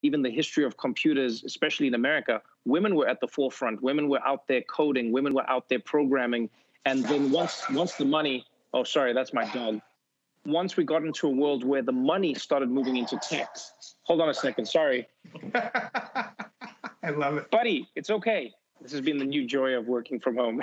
even the history of computers, especially in America, women were at the forefront. Women were out there coding. Women were out there programming. And then once the money, oh, sorry, that's my dog. Once we got into a world where the money started moving into tech. Hold on a second. Sorry. I love it. Buddy, it's okay. This has been the new joy of working from home.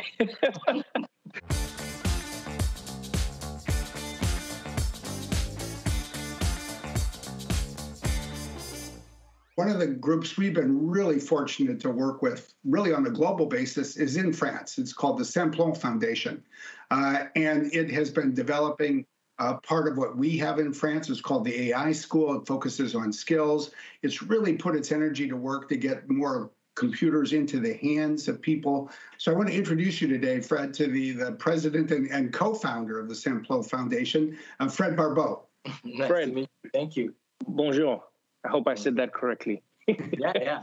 One of the groups we've been really fortunate to work with, really on a global basis, is in France. It's called the Simplon Foundation. And it has been developing part of what we have in France. It's called the AI School. It focuses on skills. It's really put its energy to work to get more computers into the hands of people. So I want to introduce you today, Fred, to the president and co-founder of the Simplon Foundation, Fred Bardeau. Nice Fred, to meet you. Thank you. Bonjour. I hope I said that correctly. Yeah.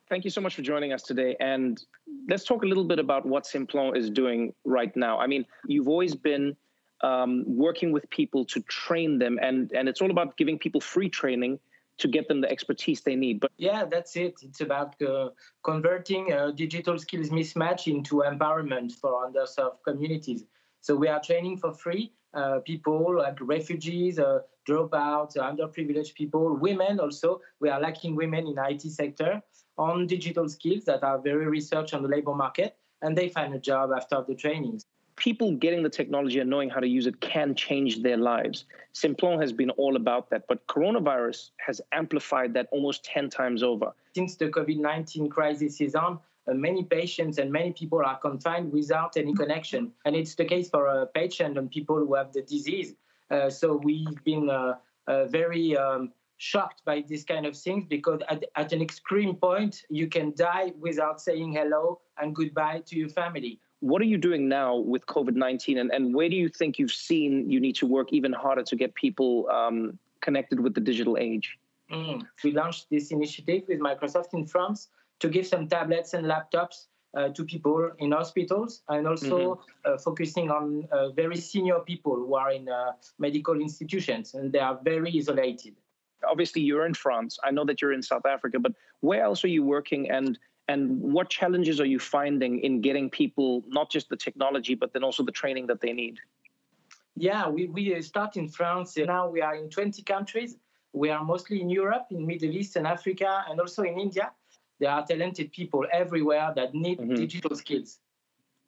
Thank you so much for joining us today. And let's talk a little bit about what Simplon is doing right now. I mean, you've always been working with people to train them, and it's all about giving people free training to get them the expertise they need. But yeah, that's it. It's about converting digital skills mismatch into empowerment for underserved communities. So we are training for free people like refugees, dropouts, underprivileged people, women also. We are lacking women in the IT sector on digital skills that are very research on the labor market, and they find a job after the trainings. People getting the technology and knowing how to use it can change their lives. Simplon has been all about that, but coronavirus has amplified that almost 10 times over. Since the COVID-19 crisis is on, many patients and many people are confined without any connection. And it's the case for a patient and people who have the disease. So we've been very shocked by this kind of things, because at an extreme point, you can die without saying hello and goodbye to your family. What are you doing now with COVID-19, and where do you think you've seen you need to work even harder to get people connected with the digital age? We launched this initiative with Microsoft in France to give some tablets and laptops to people in hospitals, and also focusing on very senior people who are in medical institutions, and they are very isolated. Obviously, you're in France. I know that you're in South Africa, but where else are you working, and what challenges are you finding in getting people not just the technology, but then also the training that they need? Yeah, we start in France. Now we are in 20 countries. We are mostly in Europe, in Middle East and Africa, and also in India. There are talented people everywhere that need digital skills.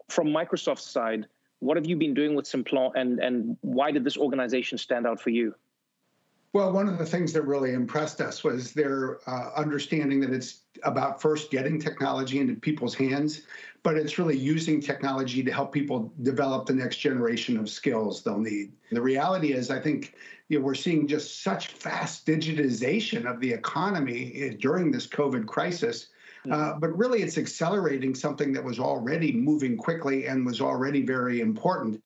From Microsoft's side, what have you been doing with Simplon, and why did this organization stand out for you? Well, one of the things that really impressed us was their understanding that it's about first getting technology into people's hands, but it's really using technology to help people develop the next generation of skills they'll need. The reality is, I think we're seeing just such fast digitization of the economy during this COVID crisis, but really it's accelerating something that was already moving quickly and was already very important.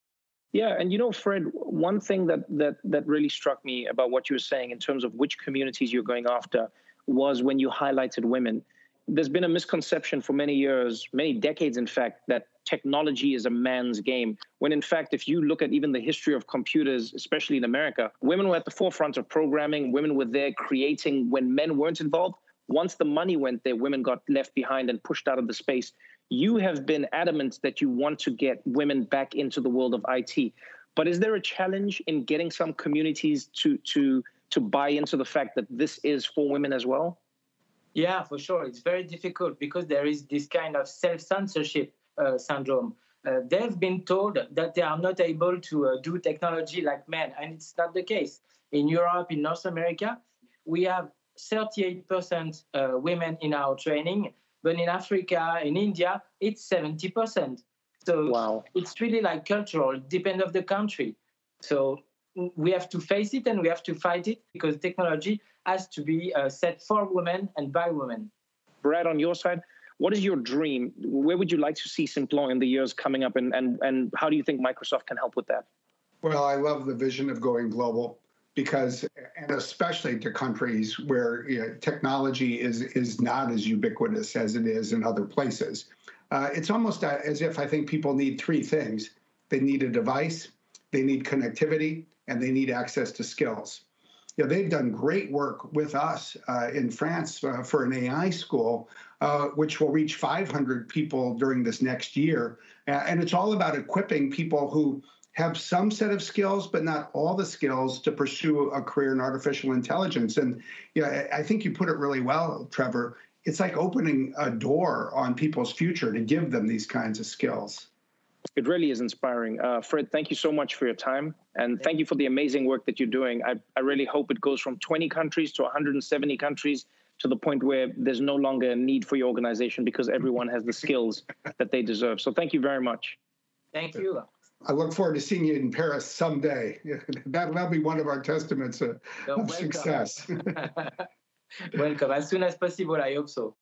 Yeah, and Fred, one thing that really struck me about what you were saying in terms of which communities you're going after was when you highlighted women. There's been a misconception for many years, many decades, in fact, that technology is a man's game. When in fact, if you look at even the history of computers, especially in America, women were at the forefront of programming. Women were there creating when men weren't involved. Once the money went there, women got left behind and pushed out of the space. You have been adamant that you want to get women back into the world of IT. But is there a challenge in getting some communities to buy into the fact that this is for women as well? Yeah, for sure. It's very difficult because there is this kind of self-censorship syndrome. They've been told that they are not able to do technology like men, and it's not the case. In Europe, in North America, we have 38% women in our training, but in Africa, in India, it's 70%. So wow. It's really like cultural, depend of the country. So we have to face it and we have to fight it, because technology has to be set for women and by women. Brad, on your side, what is your dream? Where would you like to see Simplon in the years coming up, and how do you think Microsoft can help with that? Well, I love the vision of going global, because, and especially to countries where technology is not as ubiquitous as it is in other places. It's almost as if I think people need three things. They need a device, they need connectivity, and they need access to skills. they've done great work with us in France for an AI school, which will reach 500 people during this next year. And it's all about equipping people who have some set of skills, but not all the skills to pursue a career in artificial intelligence. And I think you put it really well, Trevor. It's like opening a door on people's future to give them these kinds of skills. It really is inspiring. Fred, thank you so much for your time. And thank you for the amazing work that you're doing. I really hope it goes from 20 countries to 170 countries to the point where there's no longer a need for your organization because everyone has the skills that they deserve. So thank you very much. Thank you. I look forward to seeing you in Paris someday. That'll be one of our testaments of success. Welcome. As soon as possible, I hope so.